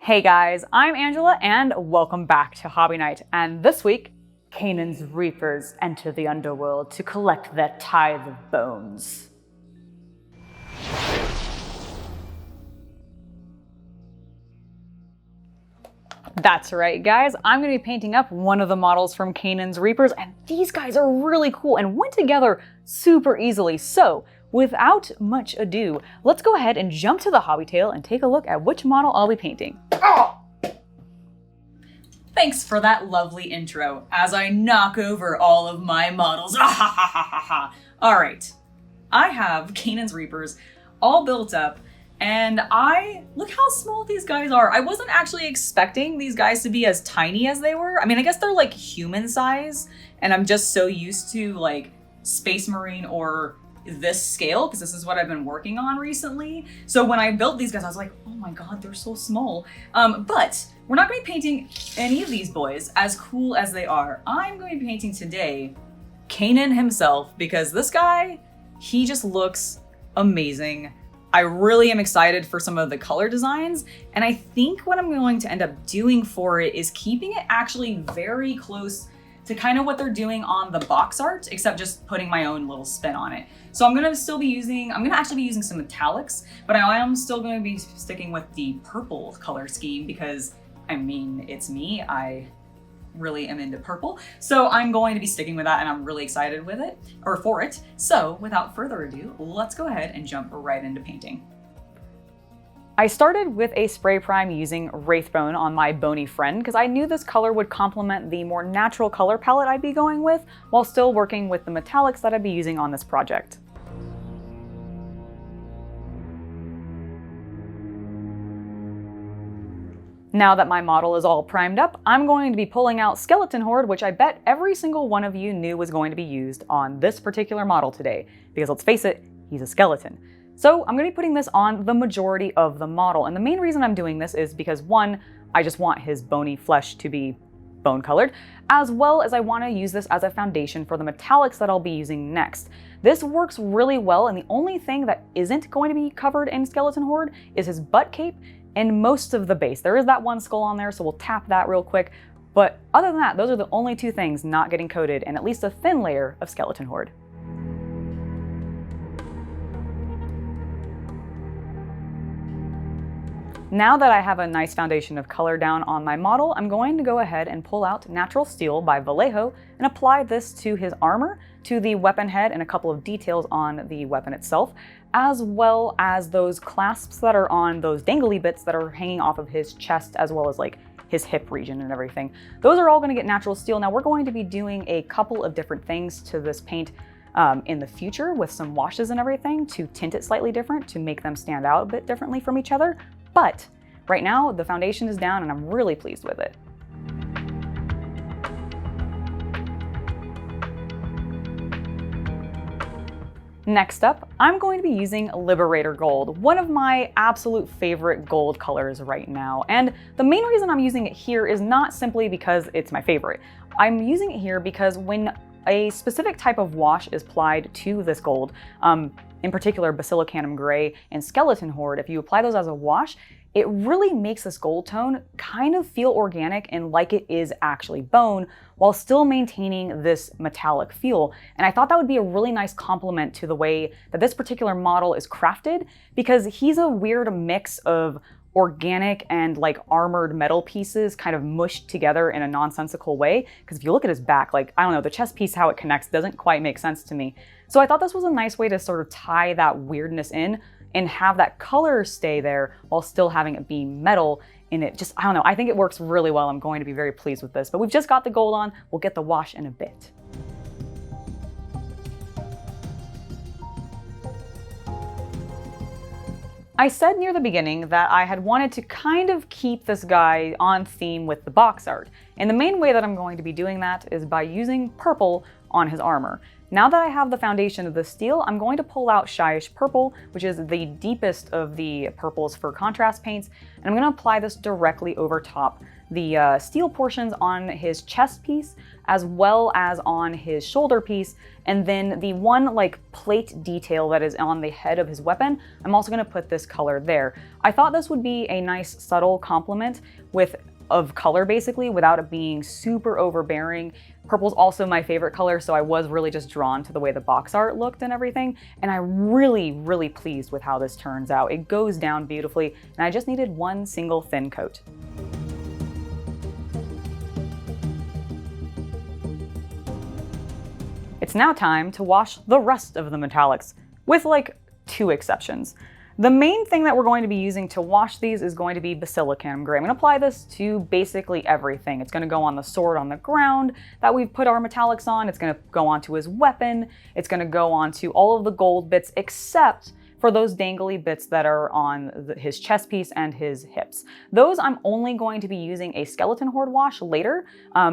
Hey guys, I'm Angela and welcome back to Hobby Night. And this week, Kainan's Reapers enter the underworld to collect their tithe of bones. That's right, guys. I'm going to be painting up one of the models from Kainan's Reapers, and these guys are really cool and went together super easily. So, without much ado, let's go ahead and jump to the hobby tale and take a look at which model I'll be painting. Oh! Thanks for that lovely intro, as I knock over all of my models. Alright, I have Kainan's Reapers all built up, and look how small these guys are. I wasn't actually expecting these guys to be as tiny as they were. I mean, I guess they're like human size, and I'm just so used to like Space Marine or this scale, because this is what I've been working on recently. So when I built these guys, I was like, oh my god, they're so small. But we're not going to be painting any of these boys, as cool as they are. I'm going to be painting today Kainan himself, because this guy, he just looks amazing. I really am excited for some of the color designs, and I think what I'm going to end up doing for it is keeping it actually very close to kind of what they're doing on the box art, except just putting my own little spin on it. So I'm gonna actually be using some metallics, but I am still gonna be sticking with the purple color scheme because, I mean, it's me. I really am into purple. So I'm going to be sticking with that, and I'm really excited with it, or for it. So without further ado, let's go ahead and jump right into painting. I started with a spray prime using Wraithbone on my bony friend because I knew this color would complement the more natural color palette I'd be going with while still working with the metallics that I'd be using on this project. Now that my model is all primed up, I'm going to be pulling out Skeleton Horde, which I bet every single one of you knew was going to be used on this particular model today, because let's face it, he's a skeleton. So I'm going to be putting this on the majority of the model, and the main reason I'm doing this is because, one, I just want his bony flesh to be bone colored, as well as I want to use this as a foundation for the metallics that I'll be using next. This works really well, and the only thing that isn't going to be covered in Skeleton Horde is his butt cape and most of the base. There is that one skull on there, so we'll tap that real quick, but other than that, those are the only two things not getting coated in at least a thin layer of Skeleton Horde. Now that I have a nice foundation of color down on my model, I'm going to go ahead and pull out Natural Steel by Vallejo and apply this to his armor, to the weapon head, and a couple of details on the weapon itself, as well as those clasps that are on those dangly bits that are hanging off of his chest, as well as like his hip region and everything. Those are all going to get Natural Steel. Now we're going to be doing a couple of different things to this paint in the future with some washes and everything to tint it slightly different, to make them stand out a bit differently from each other. But right now, the foundation is down and I'm really pleased with it. Next up, I'm going to be using Liberator Gold, one of my absolute favorite gold colors right now. And the main reason I'm using it here is not simply because it's my favorite. I'm using it here because when a specific type of wash is applied to this gold, in particular Baslicanum Gray and Skeleton Horde, if you apply those as a wash, it really makes this gold tone kind of feel organic and like it is actually bone, while still maintaining this metallic feel. And I thought that would be a really nice complement to the way that this particular model is crafted, because he's a weird mix of organic and like armored metal pieces kind of mushed together in a nonsensical way. Because if you look at his back, like, I don't know, the chest piece, how it connects doesn't quite make sense to me. So I thought this was a nice way to sort of tie that weirdness in and have that color stay there while still having it be metal. And it just, I don't know, I think it works really well. I'm going to be very pleased with this, but we've just got the gold on. We'll get the wash in a bit. I said near the beginning that I had wanted to kind of keep this guy on theme with the box art. And the main way that I'm going to be doing that is by using purple on his armor. Now that I have the foundation of the steel, I'm going to pull out Shyish Purple, which is the deepest of the purples for contrast paints, and I'm going to apply this directly over top the steel portions on his chest piece, as well as on his shoulder piece, and then the one like plate detail that is on the head of his weapon, I'm also going to put this color there. I thought this would be a nice subtle complement of color basically, without it being super overbearing. Purple's also my favorite color, so I was really just drawn to the way the box art looked and everything, and I'm really pleased with how this turns out. It goes down beautifully, and I just needed one single thin coat. It's now time to wash the rest of the metallics, with like 2 exceptions. The main thing that we're going to be using to wash these is going to be Baslicanum gray. I'm going to apply this to basically everything. It's going to go on the sword on the ground that we've put our metallics on. It's going to go onto his weapon. It's going to go onto all of the gold bits except for those dangly bits that are on his chest piece and his hips. Those I'm only going to be using a skeleton horde wash later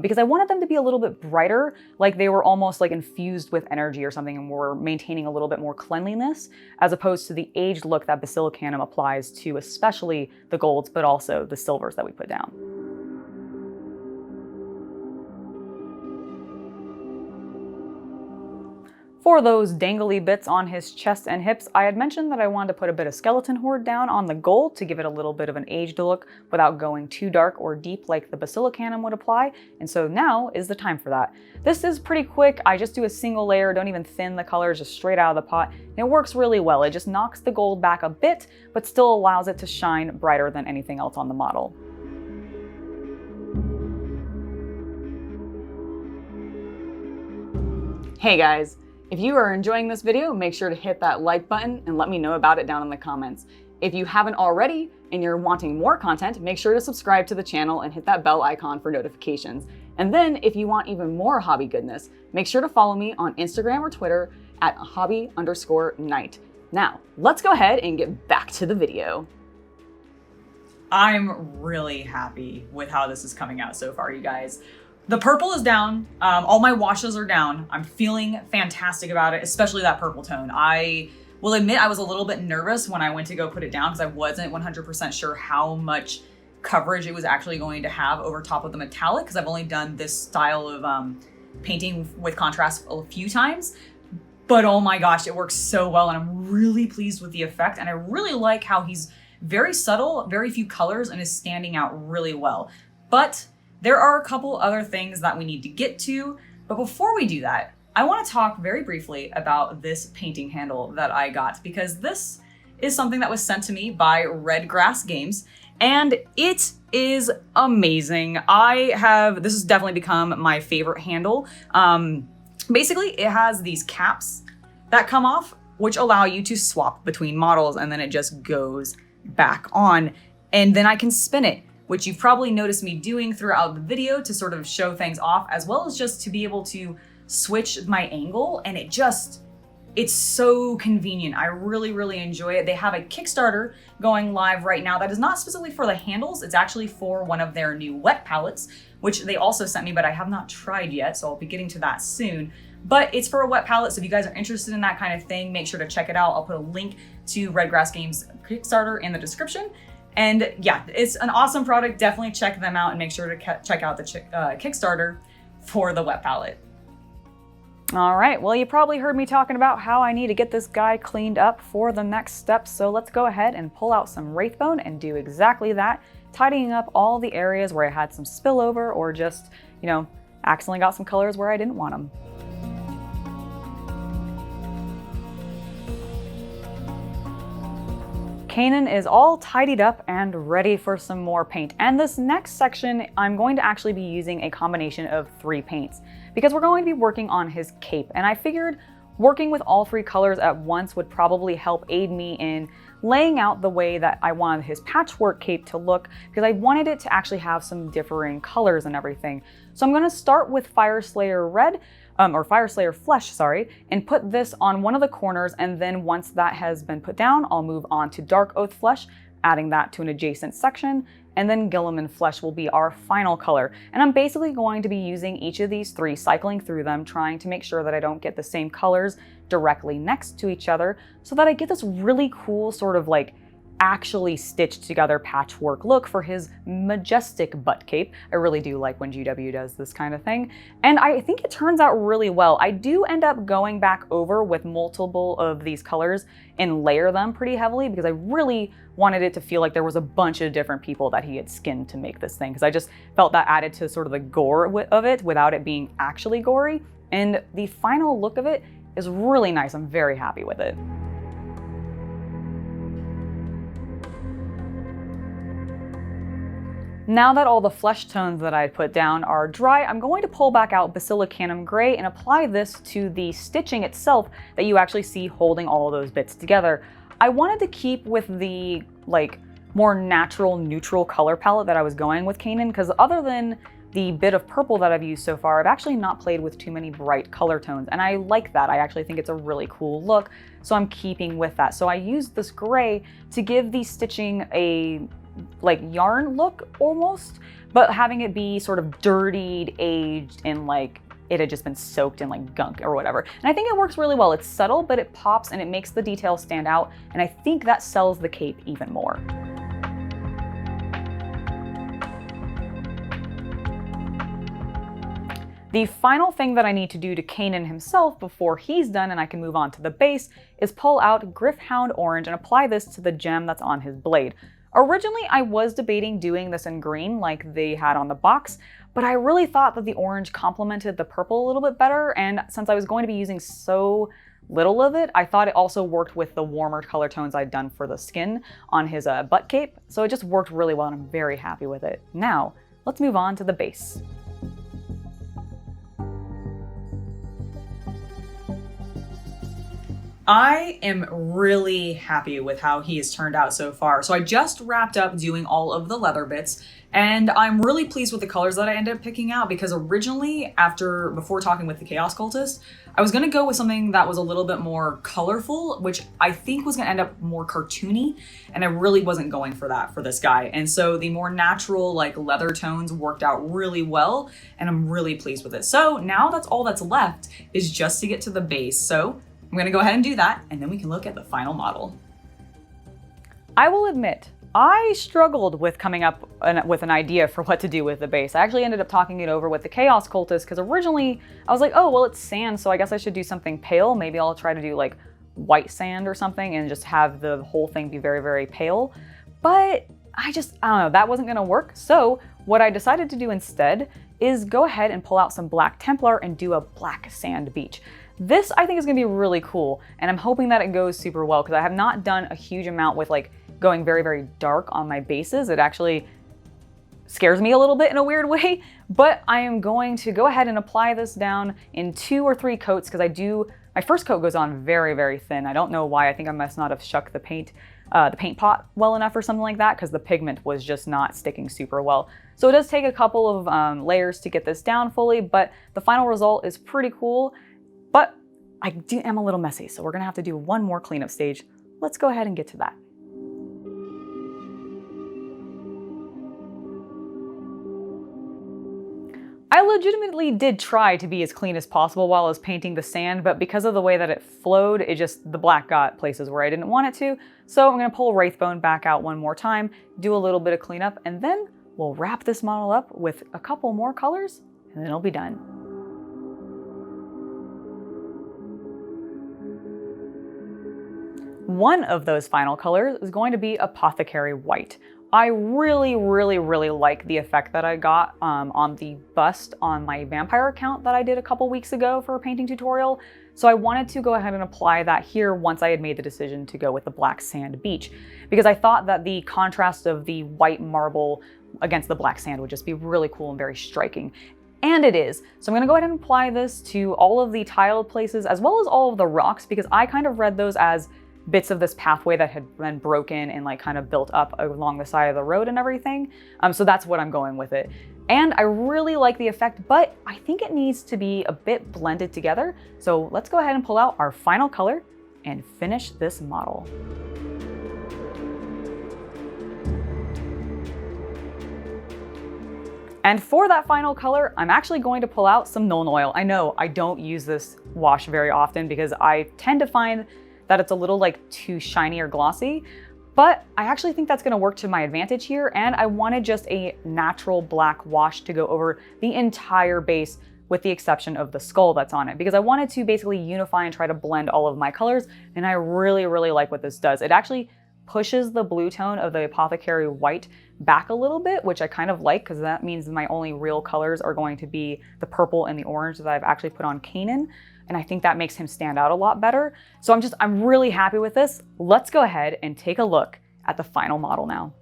because I wanted them to be a little bit brighter, like they were almost like infused with energy or something, and we're maintaining a little bit more cleanliness as opposed to the aged look that Baslicanum applies to especially the golds, but also the silvers that we put down. For those dangly bits on his chest and hips, I had mentioned that I wanted to put a bit of skeleton horde down on the gold to give it a little bit of an aged look without going too dark or deep like the Baslicanum would apply, and so now is the time for that. This is pretty quick. I just do a single layer, don't even thin the colors, just straight out of the pot, and it works really well. It just knocks the gold back a bit, but still allows it to shine brighter than anything else on the model. Hey guys! If you are enjoying this video, make sure to hit that like button and let me know about it down in the comments. If you haven't already and you're wanting more content, make sure to subscribe to the channel and hit that bell icon for notifications. And then if you want even more hobby goodness, make sure to follow me on Instagram or Twitter at hobby_night. Now, let's go ahead and get back to the video. I'm really happy with how this is coming out so far, you guys. The purple is down, all my washes are down. I'm feeling fantastic about it, especially that purple tone. I will admit I was a little bit nervous when I went to go put it down because I wasn't 100% sure how much coverage it was actually going to have over top of the metallic, because I've only done this style of painting with contrast a few times. But oh my gosh, it works so well, and I'm really pleased with the effect, and I really like how he's very subtle, very few colors, and is standing out really well. But there are a couple other things that we need to get to, but before we do that, I want to talk very briefly about this painting handle that I got, because this is something that was sent to me by Redgrass Games, and it is amazing. This has definitely become my favorite handle. Basically, it has these caps that come off, which allow you to swap between models, and then it just goes back on, and then I can spin it, which you've probably noticed me doing throughout the video to sort of show things off, as well as just to be able to switch my angle, and it's so convenient. I really enjoy it. They have a Kickstarter going live right now that is not specifically for the handles, it's actually for one of their new wet palettes, which they also sent me, but I have not tried yet, so I'll be getting to that soon. But it's for a wet palette, so if you guys are interested in that kind of thing, make sure to check it out. I'll put a link to Redgrass Games Kickstarter in the description. And yeah, it's an awesome product. Definitely check them out and make sure to check out the Kickstarter for the wet palette. All right, well, you probably heard me talking about how I need to get this guy cleaned up for the next step, so let's go ahead and pull out some Wraithbone and do exactly that, tidying up all the areas where I had some spillover or just, accidentally got some colors where I didn't want them. Kainan is all tidied up and ready for some more paint. And this next section, I'm going to actually be using a combination of 3 paints because we're going to be working on his cape. And I figured working with all 3 colors at once would probably help aid me in laying out the way that I wanted his patchwork cape to look, because I wanted it to actually have some differing colors and everything. So I'm going to start with Fireslayer red, or Fireslayer flesh, sorry, and put this on one of the corners, and then once that has been put down, I'll move on to Darkoath flesh, adding that to an adjacent section, and then Gulliman Flesh will be our final color. And I'm basically going to be using each of these three, cycling through them, trying to make sure that I don't get the same colors directly next to each other, so that I get this really cool sort of like actually stitched together patchwork look for his majestic butt cape. I really do like when GW does this kind of thing, and I think it turns out really well. I do end up going back over with multiple of these colors and layer them pretty heavily because I really wanted it to feel like there was a bunch of different people that he had skinned to make this thing, because I just felt that added to sort of the gore of it without it being actually gory, and the final look of it is really nice. I'm very happy with it. Now that all the flesh tones that I had put down are dry, I'm going to pull back out Baslicanum Gray and apply this to the stitching itself that you actually see holding all of those bits together. I wanted to keep with the like more natural neutral color palette that I was going with Kainan, because other than the bit of purple that I've used so far, I've actually not played with too many bright color tones, and I like that. I actually think it's a really cool look, so I'm keeping with that. So I used this gray to give the stitching a like yarn look almost, but having it be sort of dirtied, aged, and like it had just been soaked in like gunk or whatever. And I think it works really well. It's subtle, but it pops and it makes the details stand out, and I think that sells the cape even more. The final thing that I need to do to Kainan himself before he's done and I can move on to the base is pull out Gryph Hound Orange and apply this to the gem that's on his blade. Originally, I was debating doing this in green like they had on the box, but I really thought that the orange complemented the purple a little bit better, and since I was going to be using so little of it, I thought it also worked with the warmer color tones I'd done for the skin on his butt cape, so it just worked really well and I'm very happy with it. Now, let's move on to the base. I am really happy with how he has turned out so far. So I just wrapped up doing all of the leather bits, and I'm really pleased with the colors that I ended up picking out, because originally, before talking with the Chaos Cultist, I was gonna go with something that was a little bit more colorful, which I think was gonna end up more cartoony, and I really wasn't going for that for this guy. And so the more natural like leather tones worked out really well, and I'm really pleased with it. So now that's all that's left, is just to get to the base. So I'm gonna go ahead and do that, and then we can look at the final model. I will admit, I struggled with coming up with an idea for what to do with the base. I actually ended up talking it over with the Chaos Cultist, because originally I was like, oh, well, it's sand, so I guess I should do something pale. Maybe I'll try to do like white sand or something and just have the whole thing be very, very pale. But I don't know, that wasn't gonna work. So what I decided to do instead is go ahead and pull out some black Templar and do a black sand beach. This I think is gonna be really cool, and I'm hoping that it goes super well, because I have not done a huge amount with like going very, very dark on my bases. It actually scares me a little bit in a weird way, but I am going to go ahead and apply this down in 2 or 3 coats, because my first coat goes on very, very thin. I don't know why. I think I must not have shucked the paint pot well enough or something like that, because the pigment was just not sticking super well. So it does take a couple of layers to get this down fully, but the final result is pretty cool. But I am a little messy, so we're gonna have to do one more cleanup stage. Let's go ahead and get to that. I legitimately did try to be as clean as possible while I was painting the sand, but because of the way that it flowed, the black got places where I didn't want it to. So I'm gonna pull Wraithbone back out one more time, do a little bit of cleanup, and then we'll wrap this model up with a couple more colors, and then it'll be done. One of those final colors is going to be Apothacary White. I really, really, really like the effect that I got on the bust on my vampire account that I did a couple weeks ago for a painting tutorial. So I wanted to go ahead and apply that here once I had made the decision to go with the black sand beach, because I thought that the contrast of the white marble against the black sand would just be really cool and very striking. And it is. So I'm gonna go ahead and apply this to all of the tiled places as well as all of the rocks, because I kind of read those as bits of this pathway that had been broken and like kind of built up along the side of the road and everything. So that's what I'm going with it. And I really like the effect, but I think it needs to be a bit blended together. So let's go ahead and pull out our final color and finish this model. And for that final color, I'm actually going to pull out some Nuln Oil. I know I don't use this wash very often because I tend to find that it's a little like too shiny or glossy, but I actually think that's gonna work to my advantage here, and I wanted just a natural black wash to go over the entire base with the exception of the skull that's on it, because I wanted to basically unify and try to blend all of my colors, and I really, really like what this does. It actually pushes the blue tone of the Apothacary white back a little bit, which I kind of like because that means my only real colors are going to be the purple and the orange that I've actually put on Kainan. And I think that makes him stand out a lot better. So I'm really happy with this. Let's go ahead and take a look at the final model now.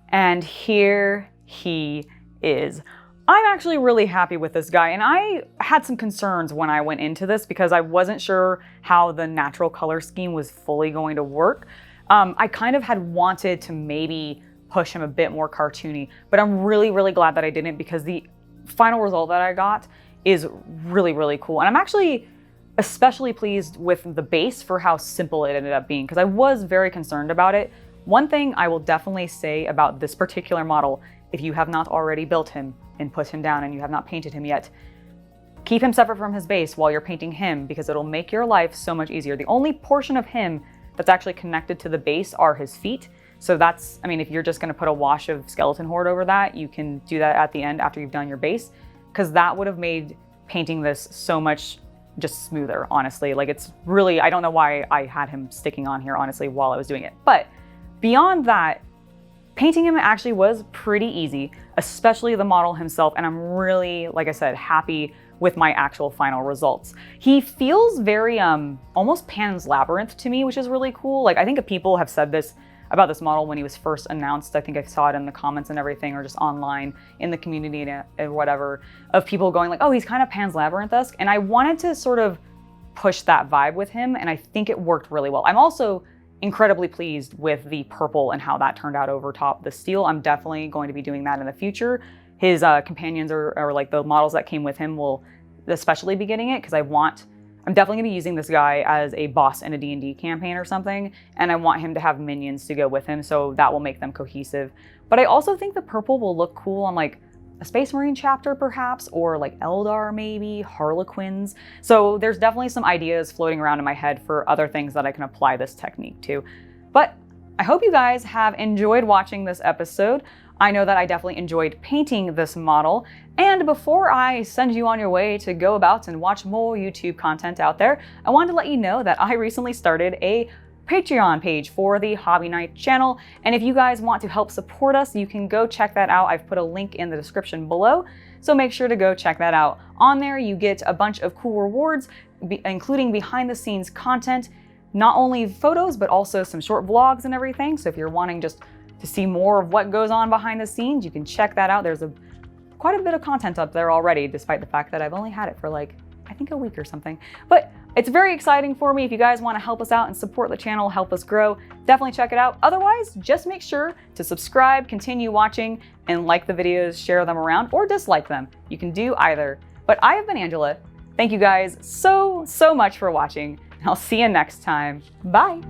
And here he is. I'm actually really happy with this guy, and I had some concerns when I went into this because I wasn't sure how the natural color scheme was fully going to work. I kind of had wanted to maybe push him a bit more cartoony, but I'm really, really glad that I didn't because the final result that I got is really, really cool. And I'm actually especially pleased with the base for how simple it ended up being because I was very concerned about it. One thing I will definitely say about this particular model, if you have not already built him and put him down and you have not painted him yet, keep him separate from his base while you're painting him because it'll make your life so much easier. The only portion of him that's actually connected to the base are his feet. So that's, I mean, if you're just gonna put a wash of Skeleton Horde over that, you can do that at the end after you've done your base, because that would have made painting this so much just smoother, honestly. Like it's really, I don't know why I had him sticking on here, honestly, while I was doing it. But beyond that, painting him actually was pretty easy, especially the model himself, and I'm really, like I said, happy with my actual final results. He feels very almost Pan's Labyrinth to me, which is really cool. Like I think people have said this about this model when he was first announced. I think I saw it in the comments and everything, or just online in the community and whatever, of people going like, oh, he's kind of Pan's Labyrinth-esque, and I wanted to sort of push that vibe with him, and I think it worked really well. I'm also incredibly pleased with the purple and how that turned out over top the steel. I'm definitely going to be doing that in the future. His companions or like the models that came with him will especially be getting it because I'm definitely gonna be using this guy as a boss in a D&D campaign or something, and I want him to have minions to go with him, so that will make them cohesive. But I also think the purple will look cool on like a Space Marine chapter perhaps, or like Eldar maybe, Harlequins. So there's definitely some ideas floating around in my head for other things that I can apply this technique to. But I hope you guys have enjoyed watching this episode. I know that I definitely enjoyed painting this model. And before I send you on your way to go about and watch more YouTube content out there, I wanted to let you know that I recently started a Patreon page for the Hobby Night channel, and if you guys want to help support us, you can go check that out. I've put a link in the description below, so make sure to go check that out. On there you get a bunch of cool rewards, including behind the scenes content, not only photos but also some short vlogs and everything. So if you're wanting just to see more of what goes on behind the scenes, you can check that out. There's quite a bit of content up there already, despite the fact that I've only had it for like, I think a week or something. But it's very exciting for me. If you guys want to help us out and support the channel, help us grow, definitely check it out. Otherwise, just make sure to subscribe, continue watching, and like the videos, share them around, or dislike them. You can do either. But I have been Angela. Thank you guys so much for watching, and I'll see you next time. Bye.